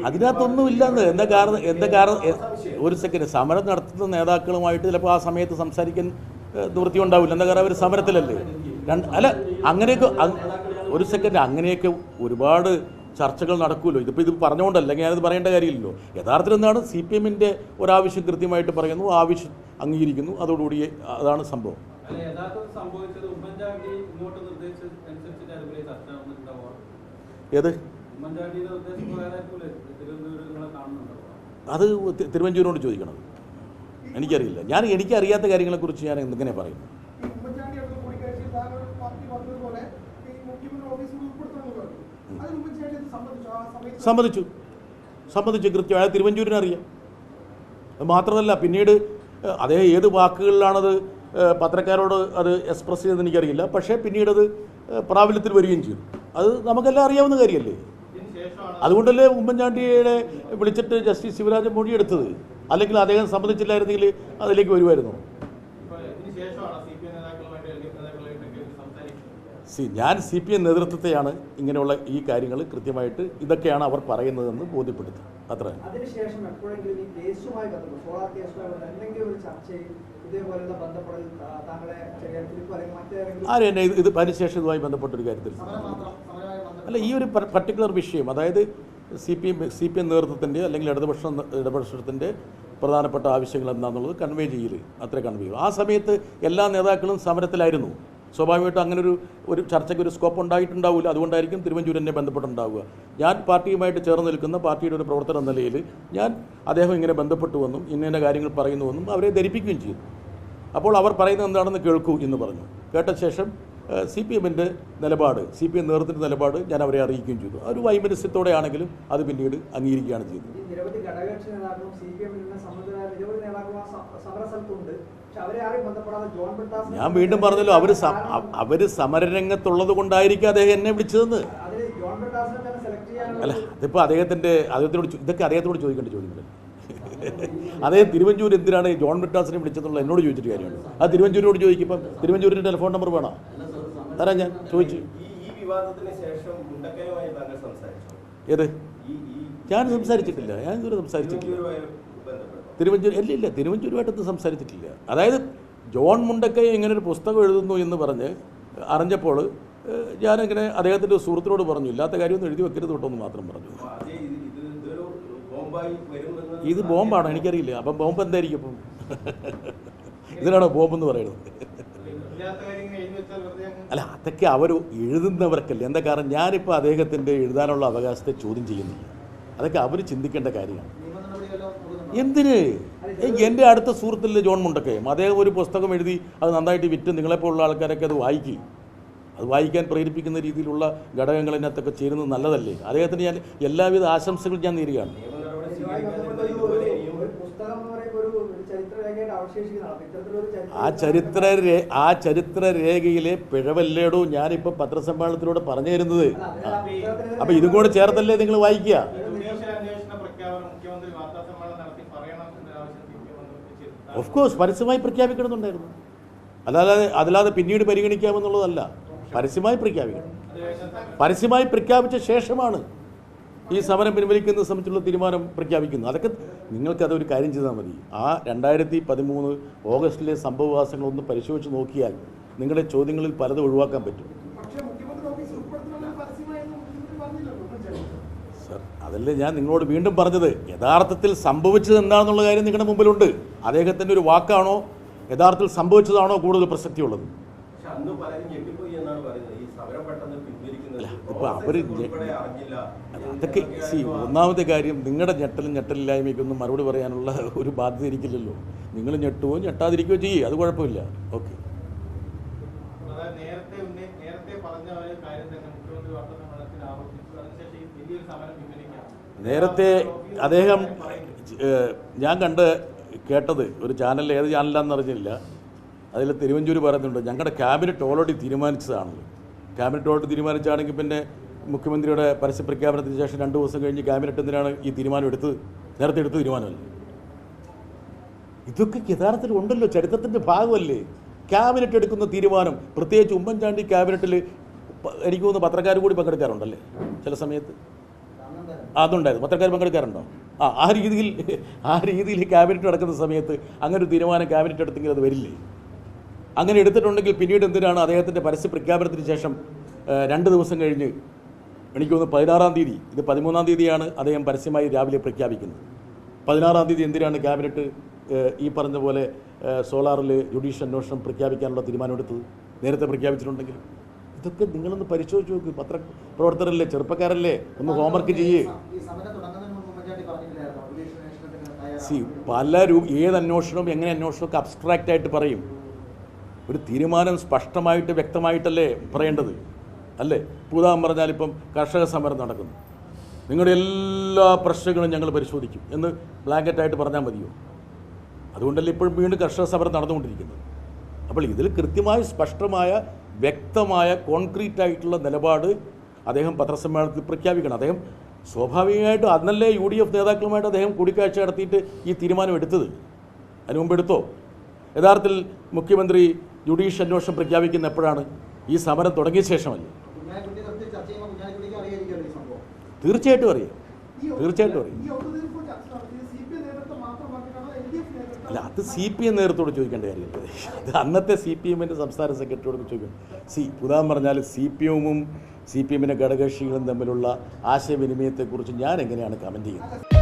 അതിനകത്തൊന്നുമില്ലെന്ന്. എന്താ കാരണം ഒരു സെക്കൻഡ്, സമരം നടത്തുന്ന നേതാക്കളുമായിട്ട് ചിലപ്പോൾ ആ സമയത്ത് സംസാരിക്കാൻ നിവൃത്തി ഉണ്ടാവില്ല. എന്താ കാരണം അവർ സമരത്തിലല്ലേ. അല്ല, അങ്ങനെയൊക്കെ ഒരു സെക്കൻഡ്, അങ്ങനെയൊക്കെ ഒരുപാട് ചർച്ചകൾ നടക്കുമല്ലോ. ഇത് പറഞ്ഞുകൊണ്ടല്ല, അല്ലെങ്കിൽ ഞാനത് പറയേണ്ട കാര്യമില്ലല്ലോ. യഥാർത്ഥത്തിൽ എന്താണ്, CPM-ന്റെ ഒരാവശ്യം കൃത്യമായിട്ട് പറയുന്നു, ആവശ്യം അംഗീകരിക്കുന്നു, അതോടുകൂടി അതാണ് സംഭവം. ഏത് അത് തിരുവഞ്ചൂരിനോട് ചോദിക്കണം, എനിക്കറിയില്ല. എനിക്കറിയാത്ത കാര്യങ്ങളെക്കുറിച്ച് ഞാൻ എന്തെങ്ങനെ പറയും. സമ്മതിച്ചു കൃത്യമായ തിരുവഞ്ചൂരിനറിയാം. അത് മാത്രമല്ല, പിന്നീട് അദ്ദേഹം ഏത് വാക്കുകളിലാണത് പത്രക്കാരോട് അത് എക്സ്പ്രസ് ചെയ്തതെന്ന് എനിക്കറിയില്ല. പക്ഷേ പിന്നീട് അത് പ്രാബല്യത്തിൽ വരികയും ചെയ്തു. അത് നമുക്കെല്ലാം അറിയാവുന്ന കാര്യമല്ലേ. അതുകൊണ്ടല്ലേ ഉമ്മൻചാണ്ടിയെ വിളിച്ചിട്ട് ജസ്റ്റിസ് ശിവരാജൻ മൊഴിയെടുത്തത്. അല്ലെങ്കിൽ അദ്ദേഹം സമ്മതിച്ചില്ലായിരുന്നെങ്കിൽ അതിലേക്ക് വരുമായിരുന്നു. ഞാൻ CPM നേതൃത്വത്തെയാണ് ഇങ്ങനെയുള്ള ഈ കാര്യങ്ങൾ കൃത്യമായിട്ട് ഇതൊക്കെയാണ് അവർ പറയുന്നതെന്ന് ബോധ്യപ്പെടുത്തി. അത്ര. ആരെന്നെ ഇത് അതിനുശേഷം ഇതുമായി ബന്ധപ്പെട്ടൊരു കാര്യത്തിൽ അല്ല, ഈ ഒരു പർട്ടിക്കുലർ വിഷയം, അതായത് CPM നേതൃത്വത്തിൻ്റെ അല്ലെങ്കിൽ ഇടതുപക്ഷത്തിൻ്റെ പ്രധാനപ്പെട്ട ആവശ്യങ്ങൾ എന്താണെന്നുള്ളത് കൺവേ ചെയ്യൽ, അത്ര കൺവേ ചെയ്യും. ആ സമയത്ത് എല്ലാ നേതാക്കളും സമരത്തിലായിരുന്നു. സ്വാഭാവികമായിട്ടും അങ്ങനെ ഒരു ചർച്ചയ്ക്ക് ഒരു സ്കോപ്പ് ഉണ്ടായിട്ടുണ്ടാവില്ല. അതുകൊണ്ടായിരിക്കും തിരുവഞ്ചൂരിനെ ബന്ധപ്പെട്ടുണ്ടാവുക. ഞാൻ പാർട്ടിയുമായിട്ട് ചേർന്ന് നിൽക്കുന്ന പാർട്ടിയുടെ ഒരു പ്രവർത്തന നിലയിൽ അദ്ദേഹം ഇങ്ങനെ ബന്ധപ്പെട്ടുവെന്നും ഇന്ന കാര്യങ്ങൾ പറയുന്നുവെന്നും അവരെ ധരിപ്പിക്കുകയും ചെയ്തു. അപ്പോൾ അവർ പറയുന്നത് എന്താണെന്ന് കേൾക്കൂ എന്ന് പറഞ്ഞു. കേട്ട ശേഷം CPM-ന്റെ നിലപാട്, CPM നേതൃത്വത്തിൻ്റെ നിലപാട് ഞാൻ അവരെ അറിയിക്കുകയും ചെയ്തു. ഒരു വൈമനസ്യത്തോടെ ആണെങ്കിലും അത് പിന്നീട് അംഗീകരിക്കുകയാണ് ചെയ്തത്. ഞാൻ വീണ്ടും പറഞ്ഞല്ലോ, അവർ സമരരംഗത്തുള്ളത് കൊണ്ടായിരിക്കും അദ്ദേഹം എന്നെ വിളിച്ചതെന്ന്. അല്ല, അതിപ്പോൾ അദ്ദേഹത്തോട് ചോദിക്കേണ്ട ചോദ്യങ്ങൾ. അദ്ദേഹം തിരുവഞ്ചൂർ എന്തിനാണ് ജോൺ ബ്രിട്ടാസിനെ വിളിച്ചതെന്നുള്ള എന്നോട് ചോദിച്ചിട്ട് കാര്യമുണ്ട്. ആ തിരുവഞ്ചൂരിനോട് ചോദിക്കുമ്പം തിരുവഞ്ചൂരിൻ്റെ ടെലിഫോൺ നമ്പർ വേണം, തരാം. ഞാൻ ചോദിച്ചു. ഏത്? ഞാൻ സംസാരിച്ചിട്ടില്ല. ഞാൻ ഇതുവരെ സംസാരിച്ചിട്ടില്ല. തിരുവഞ്ചൂരുമായിട്ടൊന്നും സംസാരിച്ചിട്ടില്ല. അതായത് ജോൺ മുണ്ടക്കൈ ഇങ്ങനെ ഒരു പുസ്തകം എഴുതുന്നു എന്ന് പറഞ്ഞ് അറിഞ്ഞപ്പോൾ ഞാനിങ്ങനെ അദ്ദേഹത്തിൻ്റെ സുഹൃത്തിനോട് പറഞ്ഞു, ഇല്ലാത്ത കാര്യമൊന്നും എഴുതി വെക്കരുത് കേട്ടോ എന്ന് മാത്രം പറഞ്ഞു. ഇത് ബോംബാണോ എനിക്കറിയില്ല. അപ്പം ബോംബ് എന്തായിരിക്കും? അപ്പം ഇതിനാണോ ബോംബെന്ന് പറയുന്നത്? അല്ല, അതൊക്കെ അവർ എഴുതുന്നവർക്കല്ലേ. എന്താ കാരണം, ഞാനിപ്പോൾ അദ്ദേഹത്തിൻ്റെ എഴുതാനുള്ള അവകാശത്തെ ചോദ്യം ചെയ്യുന്നില്ല. അതൊക്കെ അവർ ചിന്തിക്കേണ്ട കാര്യമാണ്. എന്തിന്? എൻ്റെ അടുത്ത സുഹൃത്തില്ലേ ജോൺ മുണ്ടക്കയം, അദ്ദേഹം ഒരു പുസ്തകം എഴുതി അത് നന്നായിട്ട് വിറ്റ് നിങ്ങളെപ്പോലുള്ള ആൾക്കാരൊക്കെ അത് വായിക്കും. അത് വായിക്കാൻ പ്രേരിപ്പിക്കുന്ന രീതിയിലുള്ള ഘടകങ്ങളിനകത്തൊക്കെ ചേരുന്നത് നല്ലതല്ലേ. അദ്ദേഹത്തിന് ഞാൻ എല്ലാവിധ ആശംസകളും ഞാൻ നേരുകയാണ്. ആ ചരിത്രരേഖയിലെ പിഴവല്ലേടോ ഞാനിപ്പോൾ പത്രസമ്മേളനത്തിലൂടെ പറഞ്ഞു തരുന്നത്. അപ്പം ഇതും കൂടെ ചേർത്തല്ലേ നിങ്ങൾ വായിക്കുക. ഓഫ് കോഴ്സ് പരസ്യമായി പ്രഖ്യാപിക്കണമെന്നുണ്ടായിരുന്നു. അല്ലാതെ പിന്നീട് പരിഗണിക്കാമെന്നുള്ളതല്ല. പരസ്യമായി പ്രഖ്യാപിക്കണം. പരസ്യമായി പ്രഖ്യാപിച്ച ശേഷമാണ് ഈ സമരം പിൻവലിക്കുന്നത് സംബന്ധിച്ചുള്ള തീരുമാനം പ്രഖ്യാപിക്കുന്നത്. അതൊക്കെ നിങ്ങൾക്കതൊരു കാര്യം ചെയ്താൽ മതി. ആ 2013 ഓഗസ്റ്റിലെ സംഭവവികാസങ്ങളൊന്ന് പരിശോധിച്ച് നോക്കിയാൽ നിങ്ങളുടെ ചോദ്യങ്ങളിൽ പലതും ഒഴിവാക്കാൻ പറ്റും. സർ, അതല്ലേ ഞാൻ നിങ്ങളോട് വീണ്ടും പറഞ്ഞത്. യഥാർത്ഥത്തിൽ സംഭവിച്ചത് എന്താണെന്നുള്ള കാര്യം നിങ്ങളുടെ മുമ്പിലുണ്ട്. അദ്ദേഹത്തിൻ്റെ ഒരു വാക്കാണോ യഥാർത്ഥത്തിൽ സംഭവിച്ചതാണോ കൂടുതൽ പ്രസക്തിയുള്ളത്? ഇപ്പോൾ അവർ അതൊക്കെ ഒന്നാമത്തെ കാര്യം, നിങ്ങളുടെ ഞെട്ടലില്ലായ്മയ്ക്കൊന്നും മറുപടി പറയാനുള്ള ഒരു ബാധ്യത എനിക്കില്ലല്ലോ. നിങ്ങൾ ഞെട്ടുകയോ ഞെട്ടാതിരിക്കുകയോ ചെയ്യേ, അത് കുഴപ്പമില്ല. ഓക്കെ. നേരത്തെ അദ്ദേഹം ഞാൻ കേട്ടത് ഒരു ചാനലിൽ, ഏത് ചാനലാണെന്ന് അറിഞ്ഞില്ല, അതിൽ തിരുവഞ്ചൂർ പറയുന്നുണ്ട് ഞങ്ങളുടെ ക്യാബിനറ്റ് ഓൾറെഡി തീരുമാനിച്ചതാണല്ലോ. ക്യാബിനറ്റ് ഓൾറെഡി തീരുമാനിച്ചാണെങ്കിൽ പിന്നെ മുഖ്യമന്ത്രിയുടെ പരസ്യ പ്രഖ്യാപനത്തിന് ശേഷം 2 ദിവസം കഴിഞ്ഞ് ക്യാബിനറ്റ് എന്തിനാണ് ഈ തീരുമാനം നേരത്തെ എടുത്ത തീരുമാനമല്ലേ? ഇതൊക്കെ യഥാർത്ഥത്തിൽ ഉണ്ടല്ലോ, ചരിത്രത്തിൻ്റെ ഭാഗമല്ലേ. ക്യാബിനറ്റ് എടുക്കുന്ന തീരുമാനം, പ്രത്യേകിച്ച് ഉമ്മൻചാണ്ടി ക്യാബിനറ്റിൽ എനിക്ക് തോന്നുന്നു പത്രക്കാർ കൂടി പങ്കെടുക്കാറുണ്ടല്ലേ ചില സമയത്ത്? അതുണ്ടായിരുന്നു. പത്രക്കാർ പങ്കെടുക്കാറുണ്ടോ? ആ രീതിയിൽ ക്യാബിനറ്റ് നടക്കുന്ന സമയത്ത് അങ്ങനെ ഒരു തീരുമാനം ക്യാബിനറ്റ് എടുത്തെങ്കിൽ അത് വരില്ലേ? അങ്ങനെ എടുത്തിട്ടുണ്ടെങ്കിൽ പിന്നീട് എന്തിനാണ് അദ്ദേഹത്തിൻ്റെ പരസ്യ പ്രഖ്യാപനത്തിന് ശേഷം 2 ദിവസം കഴിഞ്ഞ്, എനിക്ക് തോന്നുന്നു 16-ാം തീയതി, ഇത് 13-ാം തീയതിയാണ് അദ്ദേഹം പരസ്യമായി രാവിലെ പ്രഖ്യാപിക്കുന്നത്. 16-ാം തീയതി എന്തിനാണ് ക്യാബിനറ്റ് ഈ പറഞ്ഞ പോലെ സോളാറിൽ ജുഡീഷ്യൽ അന്വേഷണം പ്രഖ്യാപിക്കാനുള്ള തീരുമാനമെടുത്തത്? നേരത്തെ പ്രഖ്യാപിച്ചിട്ടുണ്ടെങ്കിൽ ഇതൊക്കെ നിങ്ങളൊന്ന് പരിശോധിച്ച് നോക്ക്. പത്രപ്രവർത്തകരല്ലേ, ചെറുപ്പക്കാരല്ലേ, ഒന്ന് ഹോംവർക്ക് ചെയ്യേ. ഏത് അന്വേഷണവും എങ്ങനെ അന്വേഷണമൊക്കെ അബ്സ്ട്രാക്റ്റായിട്ട് പറയും. ഒരു തീരുമാനം സ്പഷ്ടമായിട്ട് വ്യക്തമായിട്ടല്ലേ പറയേണ്ടത്, അല്ലേ? ഉദാഹരണം പറഞ്ഞാൽ ഇപ്പം കർഷക സമരം നടക്കുന്നു, നിങ്ങളുടെ എല്ലാ പ്രശ്നങ്ങളും ഞങ്ങൾ പരിശോധിക്കും എന്ന് ബ്ലാങ്കറ്റായിട്ട് പറഞ്ഞാൽ മതിയോ? അതുകൊണ്ടല്ലേ ഇപ്പോഴും വീണ്ടും കർഷക സമരം നടന്നുകൊണ്ടിരിക്കുന്നത്. അപ്പോൾ ഇതിൽ കൃത്യമായ സ്പഷ്ടമായ വ്യക്തമായ കോൺക്രീറ്റ് ആയിട്ടുള്ള നിലപാട് അദ്ദേഹം പത്രസമ്മേളനത്തിൽ പ്രഖ്യാപിക്കണം. അദ്ദേഹം സ്വാഭാവികമായിട്ടും അന്നല്ലേ UDF നേതാക്കളുമായിട്ട് അദ്ദേഹം കൂടിക്കാഴ്ച നടത്തിയിട്ട് ഈ തീരുമാനം എടുത്തത്. അതിന് മുമ്പ് എടുത്തോ? യഥാർത്ഥത്തിൽ മുഖ്യമന്ത്രി ജുഡീഷ്യൽ അന്വേഷണം പ്രഖ്യാപിക്കുന്ന എപ്പോഴാണ്? ഈ സമരം തുടങ്ങിയ ശേഷമല്ലേ? തീർച്ചയായിട്ടും അറിയാം. അല്ല, അത് CPM നേതൃത്വത്തോട് ചോദിക്കേണ്ട കാര്യമില്ല. അത് അന്നത്തെ CPM-ൻ്റെ സംസ്ഥാന സെക്രട്ടറിയോട് ചോദിക്കണം. ഉദാഹരണം പറഞ്ഞാൽ CPM-ഉം CPM-ൻ്റെ ഘടകകക്ഷികളും തമ്മിലുള്ള ആശയവിനിമയത്തെക്കുറിച്ച് ഞാൻ എങ്ങനെയാണ് കമൻറ്റ് ചെയ്യുന്നത്?